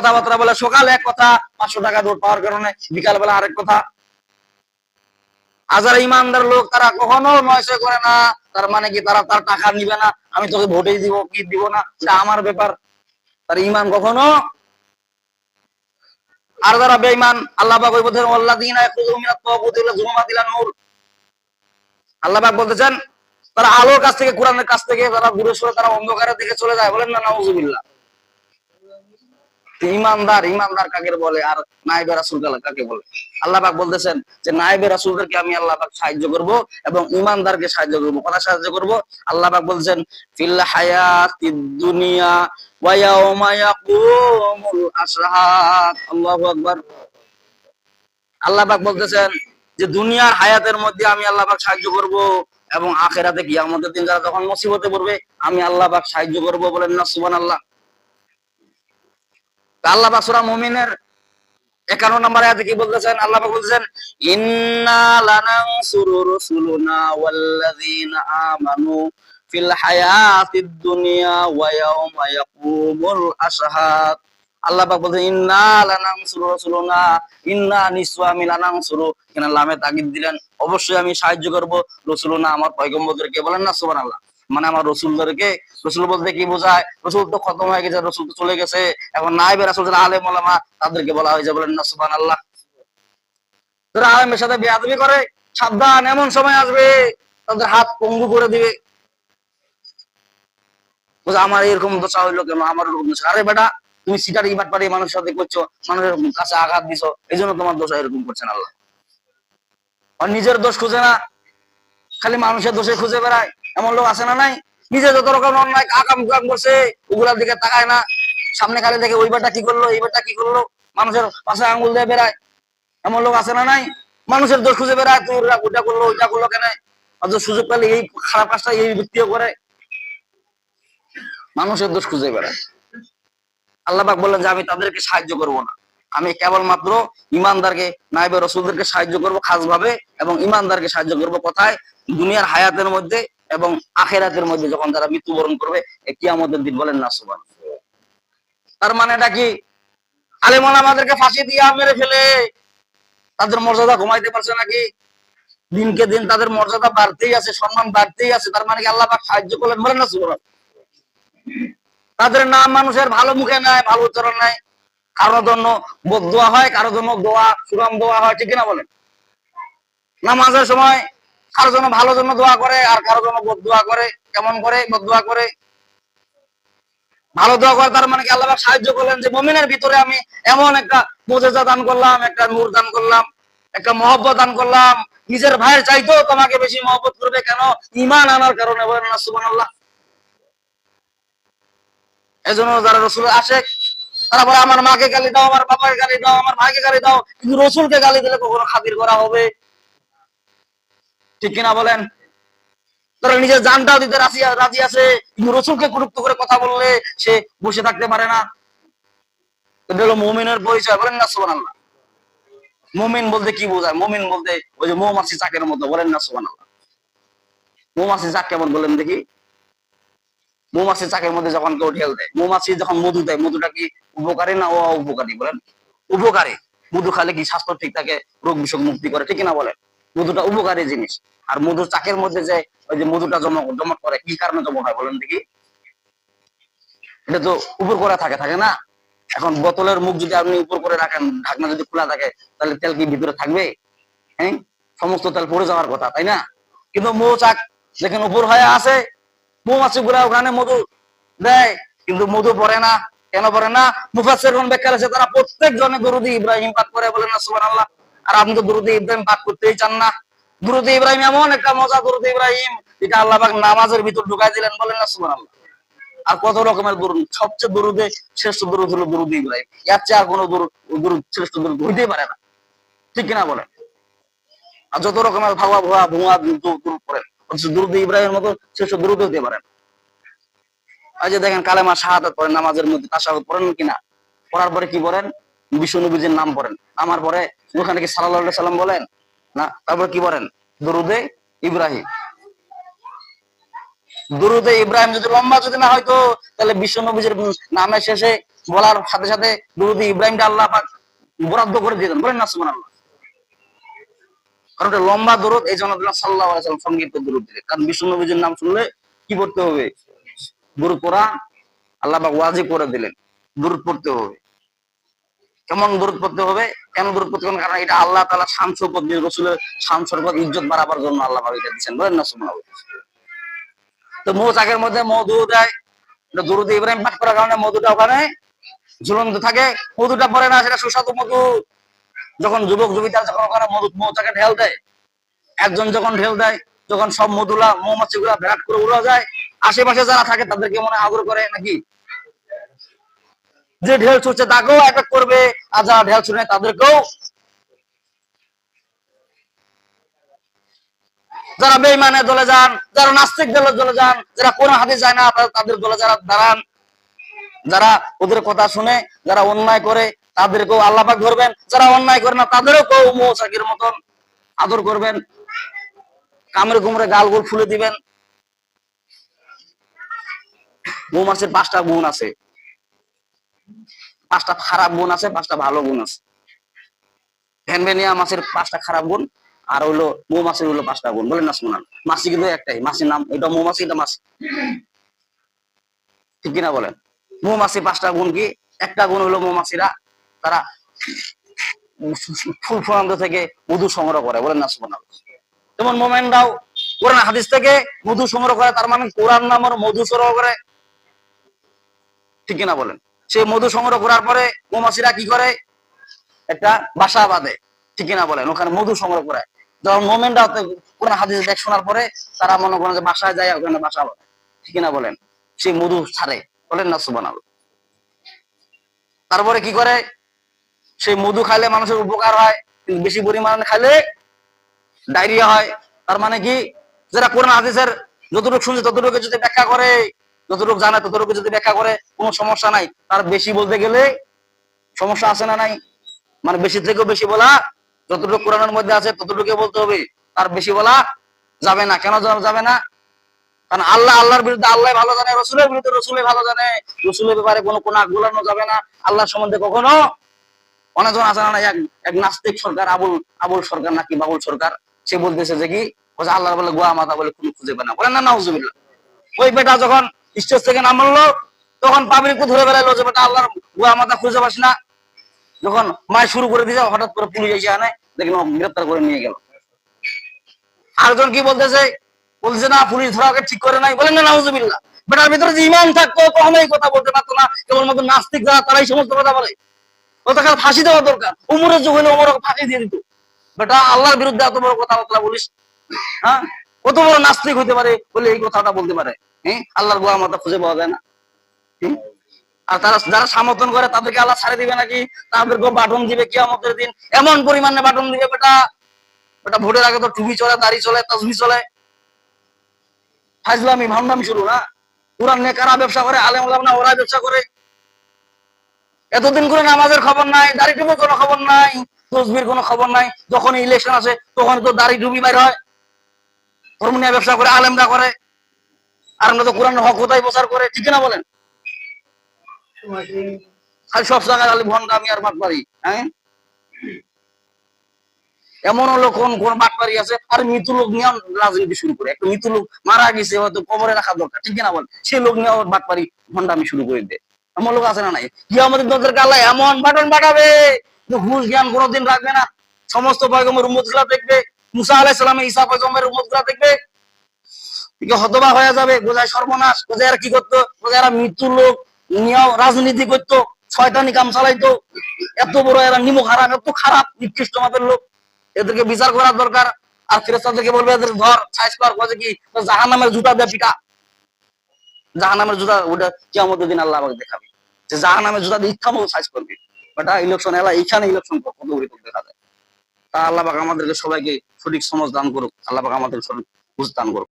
কথাবার্তা বলে, সকালে এক কথা 500 টাকা ভোট পাওয়ার কারণে বিকাল বেলা আরেক কথা। আর যারা ইমানদার লোক তারা কখনো নয়সয় করে না। তার মানে কি, তারা তার টাকা নিবে না, আমি তোকে ভোটেই দিব কি দিব না সেটা আমার ব্যাপার। তার ইমান কখনো। আর যারা বেঈমান, আল্লাহ পাক বলতেছেন ওয়াল্লাযিনা ইয়াখুযুনা মিনাত তাগুতি ইলা যুলুমাতি ইলা নূর। আল্লাহ পাক বলতেছেন তারা আলোর কাছ থেকে, কোরআনের কাছ থেকে তারা দূরে সরে তারা অন্ধকারের দিকে চলে যায়। বলেন না নাউযুবিল্লাহ। ইমানদার, ইমানদার কাকে বলে আর নায়েবে রাসূল কাকে বলে? আল্লাহ পাক বলতেছেন যে নায়েবে রাসূলদেরকে আমি আল্লাহ পাক সাহায্য করব এবং ইমানদারকে সাহায্য করব। কোথা সাহায্য করব? আল্লাহ পাক বলছেন ফিল হায়াতিদ দুনিয়া ওয়া ইয়াউমা ইয়াকুমুল আশহাদ। আল্লাহু আকবার। আল্লাহ পাক বলতেছেন যে দুনিয়ার হায়াতের মধ্যে আমি আল্লাহ পাক সাহায্য করব এবং আখিরাতে কিয়ামতের দিন যারা যখন মুসিবতে পড়বে আমি আল্লাহ পাক সাহায্য করব। বলেন না সুবহানাল্লাহ। আল্লাহ পাক সূরা মুমিনের 51 নম্বর আয়াতে কি বলতেছেন? আল্লাহ পাক বলতেছেন ইন্না লানানসুরু রুসুলুনা ওয়াল্লাযিনা আমানু ফিল হায়াতিদ দুনিয়া ওয়া ইয়াউমা ইয়াকুমুল আশহাদ। আল্লাহ পাক বলতেছেন ইন্না লানানসুরু রুসুলুনা, ইন্না নিশ্চয় আমি লানানসুরু, কেন লামে তাগিদ দিলেন, অবশ্যই আমি সাহায্য করব রসুলুনা আমার পয়গম্বরদেরকে। বলেন না সুবহানাল্লাহ। মানে আমার রসুলদেরকে। রসুল বলতে কি বোঝায়? রসুল তো খতম হয়ে গেছে, রসুল তো চলে গেছে, এখন নায়েবে রাসূল যারা আলেম ওলামা তাদেরকে বলা হয়েছে। বলেন না সুবহানাল্লাহ। যারা আলেমের সাথে বেয়াদবি করে সাবধান, এমন সময় আসবে তাদের হাত পঙ্গু করে দিবে। আমার এরকম দশা হইলো কেন, আমার এরকম দশা। আরে বেটা, তুমি সিটারি বাটপারি মানুষের সাথে করছো, মানুষের কাছে আঘাত দিছো, এই জন্য তোমার দোষ এরকম করছেন আল্লাহ। আর নিজের দোষ খুঁজে না, খালি মানুষের দোষে খুঁজে বেড়ায়। এমন লোক আছে না নাই? নিজে যত রকম অন্যায় আকাম কুকাম করছে ওগুলার দিকে তাকায় না, সামনে খালি দেখে ওই বেটা কি করলো, এই বেটা কি করলো, মানুষের পাশে আঙ্গুল দিয়ে বেড়ায়। এমন লোক আছে না নাই? মানুষের দোষ খুঁজে বেড়ায়, তুই ওইটা করলো ওইটা করলো কেন, অথচ সুযোগ পেলে এই খারাপ কাজটা এই ব্যক্তিও করে। মানুষের দোষ খুঁজে বেড়ায়। আল্লাহ পাক বললেন যে আমি তাদেরকে সাহায্য করব না, আমি কেবলমাত্র ইমানদারকে, নায়েবে রাসূলদেরকে সাহায্য করব খাস ভাবে এবং ইমানদারকে সাহায্য করব কোথায়? দুনিয়ার হায়াতের মধ্যে এবং আখিরাতের মধ্যে, যখন তারা মৃত্যুবরণ করবে কিয়ামতের দিন। বলেন না সুবহানাল্লাহ। তার মানে এটা কি? আলেম ওলামাদেরকে ফাঁসি দিয়ে মেরে ফেলে তাদের মর্যাদা কমাইতে পারছে নাকি? দিনকে দিন তাদের মর্যাদা বাড়তেই আছে, সম্মান বাড়তেই আছে। তার মানে কি আল্লাহ পাক সাহায্য করলেন? বলেন না সুবহানাল্লাহ। তাদের নাম মানুষের ভালো মুখে নাই, ভালো উচ্চারণ নাই, কারোর জন্য বদদোয়া হয়, কারোর জন্য দোয়া সুরাম দোয়া হয়, ঠিক কিনা বলেন? নামাজের সময় কারোর জন্য ভালো জন্য দোয়া করে আর কারোর জন্য বদদোয়া করে। কেমন করে বদদোয়া করে? ভালো দোয়া করে। তার মানে কি আল্লাহ পাক সাহায্য করলেন যে মুমিনের ভিতরে আমি এমন একটা মুজিজা দান করলাম, একটা নূর দান করলাম, একটা মহব্বত দান করলাম, নিজের ভাইয়ের চাইতেও তোমাকে বেশি মহব্বত করবে। কেন? ঈমান আনার কারণে। বলেন না সুবহানাল্লাহ। এজন্য যারা রাসূলের আশিক তারা বলে আমার মাকে গালি দাও, আমার বাবাকে গালি দাও, আমার ভাইকে গালি দাও, কিন্তু রাসূলকে গালি দিলে কখনো খাতির করা হবে? ঠিক কিনা বলেন? তারা নিজের জানটাও দিতে রাজি আছে, কিন্তু রাসূলকে কুরুক্ত করে কথা বললে সে বসে থাকতে পারে না। এটা হলো মুমিনের পরিচয়। বলেন না সুবহানাল্লাহ। মুমিন বলতে কি বোঝায়? মুমিন বলতে ওই যে মৌমাছি চাকের মতো। বলেন না সুবহানাল্লাহ। মৌমাছি চাক কেমন বলেন দেখি? মৌমাছি চাকের মধ্যে যখন কেউ ঢেল দেয়, মৌমাছি যখন মধু দেয়, মধুটা কি উপকারী না উপকারী? বলেন উপকারী। মধু খালে কি স্বাস্থ্য ঠিক থাকে, রোগ বিসুখ মুক্তি করে, ঠিক কিনা বলেন? মধুটা উপকারী জিনিস। আর মধুর চাকের মধ্যে যে ওই যে মধুটা জমা করে, কি কারণে জমা হয় বলেন দেখি? এটা তো উপর করে থাকে না? এখন বোতলের মুখ যদি আপনি উপর করে রাখেন, ঢাকনা যদি খোলা থাকে, তাহলে তেল কি ভিতরে থাকবে? হ্যাঁ, সমস্ত তেল পড়ে যাওয়ার কথা, তাই না? কিন্তু মৌচাক যেখানে উপর হয়ে আছে, মৌমাছি গুলা ওখানে মধু দেয়, কিন্তু মধু পড়ে না। কেন পড়ে না? মুফাসসিরগণ ব্যাখ্যা করেছে তারা প্রত্যেকজনে দুরূদ ইব্রাহিম পাঠ করে। বলেন না সুবহানাল্লাহ। আর আপনি তো দুরূদ ইব্রাহিম পাঠ করতেই চান না। দুরূদ ইব্রাহিম এমন একটা মজা, দুরূদ ইব্রাহিম যেটা আল্লাহ পাক নামাজের ভিতর ঢুকাই দিলেন। বলেন না সুবহানাল্লাহ। আর কত রকমের দুরূদ, সবচেয়ে দুরূদে শ্রেষ্ঠ দুরূদ হলো দুরূদ ইব্রাহিম। এর চেয়ে আর কোনো দুরূদ শ্রেষ্ঠ দুরূদ হইতেই পারে না, ঠিক কিনা বলেন? আর যত রকমের ভাবা ভুয়া দুরূদ পড়েন, দুরূদ ইব্রাহিমের মতো শ্রেষ্ঠ দুরূদ হতে পারেন। এই যে দেখেন কালেমা শাহাদাত পড়েন, নামাজের মধ্যে তাশাহুদ পড়েন কিনা? পড়ার পরে কি পড়েন? বিশ্ব নবীজির নাম পড়েন। আমার পরে ওখানে কি সাল্লাল্লাহু আলাইহি সাল্লাম বলেন না? তারপর কি পড়েন? দুরূদে ইব্রাহিম। দুরূদে ইব্রাহিম যদি লম্বা যদি না হয়তো, তাহলে বিশ্ব নবীজির নামের শেষে বলার সাথে সাথে দুরূদ ইব্রাহিমটা আল্লাহ পাক বরাদ্দ করে দিলেন, বলেন না সুবহানাল্লাহ। কারণ এটা লম্বা দরুদ, এই জন্য সাল্লাল্লাহু আলাইহি ওয়াসাল্লাম সংক্ষিপ্ত দরুদ দিলেন। কারণ বিশ্ব নবীর নাম শুনলে কি পড়তে হবে? দরুদ পড়া আল্লাহ পাক ওয়াজিব করে দিলেন, দরুদ পড়তে হবে। কেমন দরুদ পড়তে হবে, কেন দরুদ পড়তে হবে? কারণ এটা আল্লাহ তাআলা শান শওকত দিয়ে রাসূলের শান শওকত ইজ্জত বাড়াবার জন্য আল্লাহ পাক এটা দিয়েছেন, বলেন না সুবহানাল্লাহ। তো মৌচাকের মধ্যে মধু দেয়, দরুদ ইব্রাহিম পাঠ করার কারণে মধুটা ওখানে ঝুলন্ত থাকে। মধুটা পড়ে না, সেটা সুস্বাদু মধু। যখন যুবক যুবতীরা যখন ওখানে মৌচাকে ঢেল দেয়, একজন যখন ঢেল দেয়, যখন সব মধুলা মৌমাছি গুলা বিরাট করে উড়ে যায়, আশেপাশে যারা থাকে তাদেরকে মনে আদর করে নাকি? যে ঢেল ছুটছে তাকেও অ্যাটাক করবে, আর যারা ঢেল ছুটে তাদেরকেও। যারা বেঈমানের দলে যান, যারা নাস্তিক দলে যান, যারা কোরআন হাদিস যায় না তাদের দলে যারা দাঁড়ান, যারা ওদের কথা শুনে, যারা অন্যায় করে তাদেরকেও আল্লাহ পাক ধরবেন, যারা অন্যায় করে না তাদেরকেও মৌচাকের মতন আদর করবেন, কামড়ে কুমড়ে গালগুল ফুলে দিবেন। মৌমাছির 5টা গুণ আছে, 5টা খারাপ গুণ আছে, 5টা ভালো গুণ আছে। ভ্যানভ্যানিয়া মাছের 5টা খারাপ গুণ, আর হইলো মৌমাছির হলো 5টা গুণ, বলেন না সুবহানাল্লাহ। মাছি কিন্তু একটাই, মাছির নাম এটা মৌমাছি, এটা মাছি, ঠিক কিনা বলেন? মৌমাছি 5টা গুণ কি? একটা গুণ হলো মৌমাছিরা তারা ফুল ফলান্ত থেকে মধু সংগ্রহ করে, বলেন না সুবহানাল্লাহ। যেমন মোমেনরাও কোরআন হাদিস থেকে মধু সংগ্রহ করে, তার মানে কোরআন নামের মধু সংগ্রহ করে, ঠিক কিনা বলেন? সেই মধু সংগ্রহ করার পরে মৌমাছিরা কি করে? একটা বাসা বাঁধে, ঠিক কিনা বলেন? ওখানে মধু সংগ্রহ করে। যখন মোমেনরাও কোরআন হাদিস দেখ শোনার পরে তারা মনে করেন যে বাসায় যায়, ওখানে বাসা বাঁধে, ঠিক কিনা বলেন? সেই মধু ছাড়ে, বলেন না সুবহানাল্লাহ। তারপরে কি করে? সেই মধু খাইলে মানুষের উপকার হয়, কিন্তু বেশি পরিমাণে খাইলে ডায়রিয়া হয়। তার মানে কি? যারা কোরআন হাদিসের যতটুকু শুনছে ততটুকু যদি ব্যাখ্যা করে, যতটুকু জানে ততটুকু যদি ব্যাখ্যা করে, কোনো সমস্যা নাই। তার বেশি বলতে গেলে সমস্যা আছে না নাই? মানে বেশি থেকেও বেশি বলা, যতটুকু কোরআনের মধ্যে আছে ততটুকু বলতে হবে, তার বেশি বলা যাবে না। কেন যাবে না? কারণ আল্লাহর বিরুদ্ধে আল্লাহ ভালো জানে, রসুলের বিরুদ্ধে রসুলে ভালো জানে। রসুলের ব্যাপারে কোনো গোলানো যাবে না। আল্লাহ সম্বন্ধে কখনো অনেকজন আছে না, এক নাস্তিক সরকার, আবুল সরকার নাকি বাবুল সরকার, সে বলতেছে যে কি আল্লাহ বলে গোয়া মাথা বলে কোনো খুঁজে পায় না, বলেন না নাউজুবিল্লাহ। ওই বেটা যখন স্টেজ থেকে নামলো তখন পাবলিককে ধরে বেড়াইলো যে বেটা আল্লাহর গোয়া মাথা খুঁজে পাস না। যখন মায় শুরু করে দিয়েছে, হঠাৎ করে পুলিশ এসে আনে, দেখলাম গ্রেপ্তার করে নিয়ে গেল। আরেকজন কি বলতেছে না পুলিশ ধরাকে ঠিক করে নাই, বলেন না নাউজুবিল্লাহ। বেটার ভিতরে যে ইমান থাকতো কখনো এই কথা বলতে পারতো না। কেবলমাত্র নাস্তিক যারা তারাই সমস্ত কথা বলে। ওটাকে ফাঁসি দেওয়া দরকার, উমরের যুগ হলে উমর ফাঁসি দিয়ে দিত। বেটা আল্লাহর বিরুদ্ধে এত বড় কথাবার্তা বলিস, হ্যাঁ? কত বড় নাস্তিক হতে পারে বলে এই কথাটা বলতে পারে? হ্যাঁ, আল্লাহর গোয়া মাথা খুঁজে পাওয়া যায় না। আর তারা যারা সমর্থন করে তাদেরকে আল্লাহ ছাড়ে দিবে নাকি? তাদেরকে বাটন দিবে কিয়ামতের দিন, এমন পরিমাণে বাটন দিবে বেটা। বেটা ভোটের আগে তো টুপি চলে, দাড়ি চলে, তাসবিহ চলে, ফাজলামি ভান্ডামি শুরু না। কোরআন নিয়ে কারা ব্যবসা করে? আলেম ওলামা ওরা ব্যবসা করে। এতদিন করে নামাজের খবর নাই, দাড়ি টুপির কোনো খবর নাই, তসবির কোনো খবর নাই। যখন ইলেকশন আসে তখন তো দাড়ি টুপি বাইর হয়। ধর্ম নিয়ে ব্যবসা করে আলেমরা করে, আর আমরা তো কোরআন হক কোথায় প্রচার করে, ঠিক না বলেন? খালি সব জায়গায় খালি ভন্ডামি আর বাটপারি। হ্যাঁ, এমন হলো কোন বাটপারি আছে, আর মৃত্যু লোক নিয়ে রাজনীতি শুরু করে। একটা মৃত্যু লোক মারা গেছে, হয়তো কবরে রাখা দরকার, ঠিক না বলেন? সেই লোক নিয়ে বাটপারি ভন্ডামি শুরু করে দেয়। এমন লোক আছে না নাই? কি আমাদের দরকার আল্লাহ এমন বাটন বাটাবে যে হুশ জ্ঞান কোনোদিন রাখবে না। সমস্ত পয়গম্বর উম্মত গুলা দেখবে, মুসা আলাইহিস সালাম, ঈসা পয়গম্বরের উম্মত গুলা দেখবে, হতবাক হয়ে যাবে। বোঝায় সর্বনাশ, বোঝায় এরা কি করতো? বোঝায় এরা মৃত্যুর লোক নিয়েও রাজনীতি করতো, শয়তানি কাম চালাইতো। এত বড় এরা নিমক হারাম, এত খারাপ নিকৃষ্ট মাপের লোক, এদেরকে বিচার করার দরকার। আর ফেরেশতাদেরকে বলবে এদের ধর সাইজ কর, কাজে কি জাহান্নামের জুতা দিয়ে পিটা। জাহান্নামের জুতা ওটা কিয়ামতের দিন আল্লাহ আমাকে দেখাবে যে জাহান্নামের জুতা দিয়ে ইচ্ছা মতো সাইজ করবে। বাট ইলেকশন এলা এইখানে ইলেকশন কত বড় দেখা যায়। তা আল্লাহ পাক আমাদেরকে সবাইকে সঠিক সমাজ দান করুক, আল্লাহ পাক আমাদের সঠিক বুঝ দান করুক।